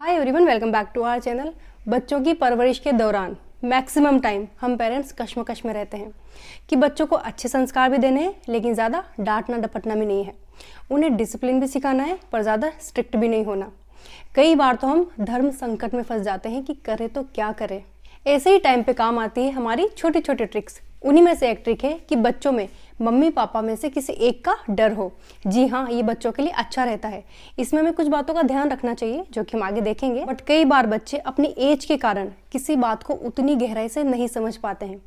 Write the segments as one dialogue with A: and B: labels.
A: Hi everyone, welcome back to our channel. बच्चों की परवरिश के दौरान मैक्सिमम टाइम हम पेरेंट्स कश्मकश में रहते हैं कि बच्चों को अच्छे संस्कार भी देने हैं, लेकिन ज़्यादा डांटना डपटना भी नहीं है। उन्हें डिसिप्लिन भी सिखाना है, पर ज़्यादा स्ट्रिक्ट भी नहीं होना। कई बार तो हम धर्म संकट में फंस जाते हैं कि करें तो क्या करें। ऐसे ही टाइम पे काम आती है हमारी छोटी छोटी ट्रिक्स। उन्हीं में से एक ट्रिक है कि बच्चों में मम्मी पापा में से किसी एक का डर हो। जी हाँ, ये बच्चों के लिए अच्छा रहता है। इसमें हमें कुछ बातों का ध्यान रखना चाहिए जो कि हम आगे देखेंगे। बट कई बार बच्चे अपनी एज के कारण किसी बात को उतनी गहराई से नहीं समझ पाते हैं।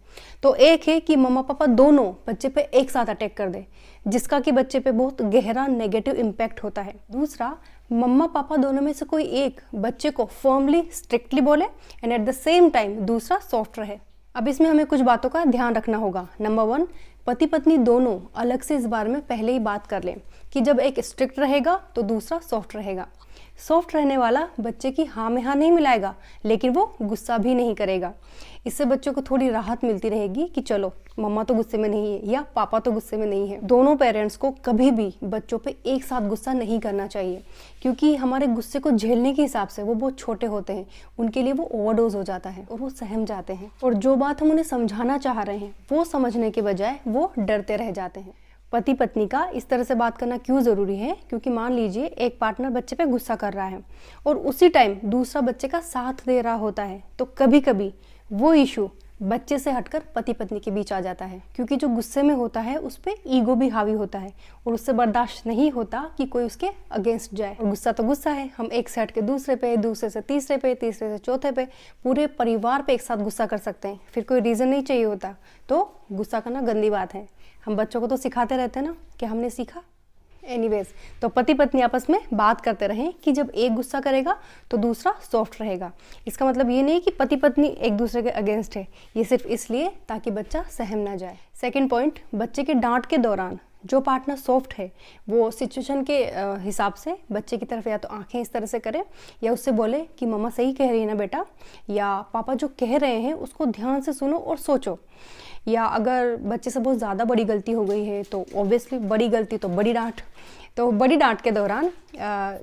A: तो एक है कि मम्मा पापा दोनों बच्चे पे एक साथ अटैक कर दे, जिसका कि बच्चे पे बहुत गहरा नेगेटिव इम्पैक्ट होता है। दूसरा, मम्मा पापा दोनों में से कोई एक बच्चे को फर्मली स्ट्रिक्टली बोले and at the same time दूसरा सॉफ्ट रहे। अब इसमें हमें कुछ बातों का ध्यान रखना होगा। नंबर 1, पति पत्नी दोनों अलग से इस बारे में पहले ही बात कर लें कि जब एक स्ट्रिक्ट रहेगा तो दूसरा सॉफ्ट रहेगा। सॉफ्ट रहने वाला बच्चे की हाँ में हाँ नहीं मिलाएगा, लेकिन वो गुस्सा भी नहीं करेगा। इससे बच्चों को थोड़ी राहत मिलती रहेगी कि चलो मम्मा तो गुस्से में नहीं है या पापा तो गुस्से में नहीं है। दोनों पेरेंट्स को कभी भी बच्चों पे एक साथ गुस्सा नहीं करना चाहिए, क्योंकि हमारे गुस्से को झेलने के हिसाब से वो बहुत छोटे होते हैं। उनके लिए वो ओवरडोज हो जाता है और वो सहम जाते हैं, और जो बात हम उन्हें समझाना चाह रहे हैं वो समझने के बजाय वो डरते रह जाते हैं। पति पत्नी का इस तरह से बात करना क्यों ज़रूरी है? क्योंकि मान लीजिए एक पार्टनर बच्चे पे गुस्सा कर रहा है और उसी टाइम दूसरा बच्चे का साथ दे रहा होता है, तो कभी कभी वो इशू बच्चे से हटकर पति पत्नी के बीच आ जाता है, क्योंकि जो गुस्से में होता है उस पर ईगो भी हावी होता है और उससे बर्दाश्त नहीं होता कि कोई उसके अगेंस्ट जाए। और गुस्सा तो गुस्सा है, हम एक से हट के दूसरे पे, दूसरे से तीसरे पे, तीसरे से चौथे पे, पूरे परिवार पे एक साथ गुस्सा कर सकते हैं। फिर कोई रीज़न नहीं चाहिए होता, तो गुस्सा करना गंदी बात है। हम बच्चों को तो सिखाते रहते हैं ना कि हमने सीखा। एनीवेज, तो पति पत्नी आपस में बात करते रहें कि जब एक गुस्सा करेगा तो दूसरा सॉफ्ट रहेगा। इसका मतलब ये नहीं कि पति पत्नी एक दूसरे के अगेंस्ट है, ये सिर्फ इसलिए ताकि बच्चा सहम ना जाए। सेकंड पॉइंट, बच्चे के डांट के दौरान जो पार्टनर सॉफ्ट है वो सिचुएशन के हिसाब से बच्चे की तरफ या तो आंखें इस तरह से करे या उससे बोले कि मम्मा सही कह रही है ना बेटा, या पापा जो कह रहे हैं उसको ध्यान से सुनो और सोचो। या अगर बच्चे से बहुत ज़्यादा बड़ी गलती हो गई है तो ऑब्वियसली बड़ी गलती तो बड़ी डांट। तो बड़ी डांट के दौरान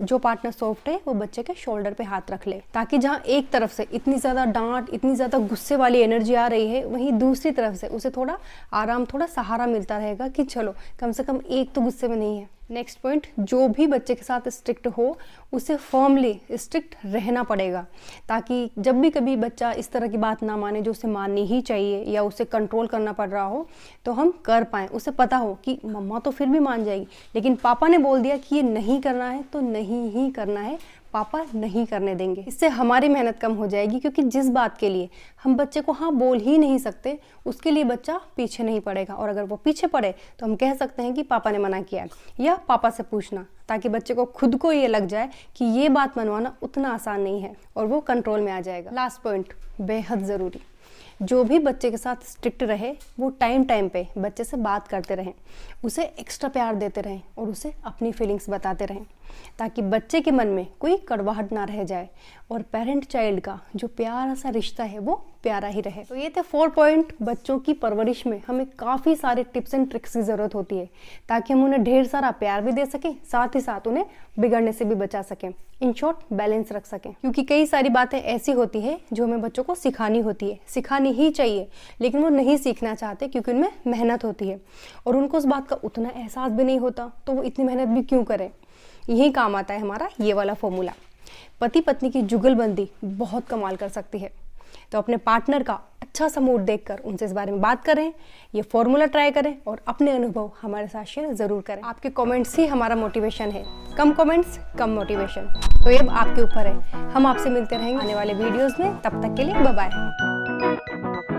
A: जो पार्टनर सॉफ्ट है वो बच्चे के शोल्डर पे हाथ रख ले, ताकि जहाँ एक तरफ से इतनी ज़्यादा डांट, इतनी ज़्यादा गुस्से वाली एनर्जी आ रही है, वहीं दूसरी तरफ से उसे थोड़ा आराम, थोड़ा सहारा मिलता रहेगा कि चलो कम से कम एक तो गुस्से में नहीं है। नेक्स्ट पॉइंट, जो भी बच्चे के साथ स्ट्रिक्ट हो उसे फर्मली स्ट्रिक्ट रहना पड़ेगा, ताकि जब भी कभी बच्चा इस तरह की बात ना माने जो उसे माननी ही चाहिए या उसे कंट्रोल करना पड़ रहा हो, तो हम कर पाएँ। उसे पता हो कि मम्मा तो फिर भी मान जाएगी, लेकिन पापा ने बोल दिया कि ये नहीं करना है तो नहीं ही करना है, पापा नहीं करने देंगे। इससे हमारी मेहनत कम हो जाएगी, क्योंकि जिस बात के लिए हम बच्चे को हाँ बोल ही नहीं सकते उसके लिए बच्चा पीछे नहीं पड़ेगा। और अगर वो पीछे पड़े तो हम कह सकते हैं कि पापा ने मना किया है, या पापा से पूछना, ताकि बच्चे को खुद को ये लग जाए कि ये बात मनवाना उतना आसान नहीं है और वो कंट्रोल में आ जाएगा। लास्ट पॉइंट, बेहद ज़रूरी, जो भी बच्चे के साथ स्ट्रिक्ट रहे वो टाइम टाइम पे बच्चे से बात करते रहें, उसे एक्स्ट्रा प्यार देते रहें और उसे अपनी फीलिंग्स बताते रहें, ताकि बच्चे के मन में कोई कड़वाहट ना रह जाए और पेरेंट चाइल्ड का जो प्यारा सा रिश्ता है वो प्यारा ही रहे। तो ये थे 4 पॉइंट। बच्चों की परवरिश में हमें काफ़ी सारे टिप्स एंड ट्रिक्स की ज़रूरत होती है, ताकि हम उन्हें ढेर सारा प्यार भी दे सकें, साथ ही साथ उन्हें बिगड़ने से भी बचा सकें। इन शॉर्ट, बैलेंस रख सकें, क्योंकि कई सारी बातें ऐसी होती है जो हमें बच्चों को सिखानी होती है, सिखानी ही चाहिए, लेकिन वो नहीं सीखना चाहते क्योंकि उनमें मेहनत होती है और उनको उस बात का उतना एहसास भी नहीं होता, तो वो इतनी मेहनत भी क्यों करें। यही काम आता है हमारा ये वाला फॉर्मूला। पति पत्नी की जुगलबंदी बहुत कमाल कर सकती है। तो अपने पार्टनर का अच्छा सा मूड देखकर उनसे इस बारे में बात करें, ये फॉर्मूला ट्राई करें और अपने अनुभव हमारे साथ शेयर ज़रूर करें। आपके कमेंट्स ही हमारा मोटिवेशन है। कम कमेंट्स कम मोटिवेशन, तो ये अब आपके ऊपर है। हम आपसे मिलते रहेंगे आने वाले वीडियोज़ में। तब तक के लिए बाय बाय।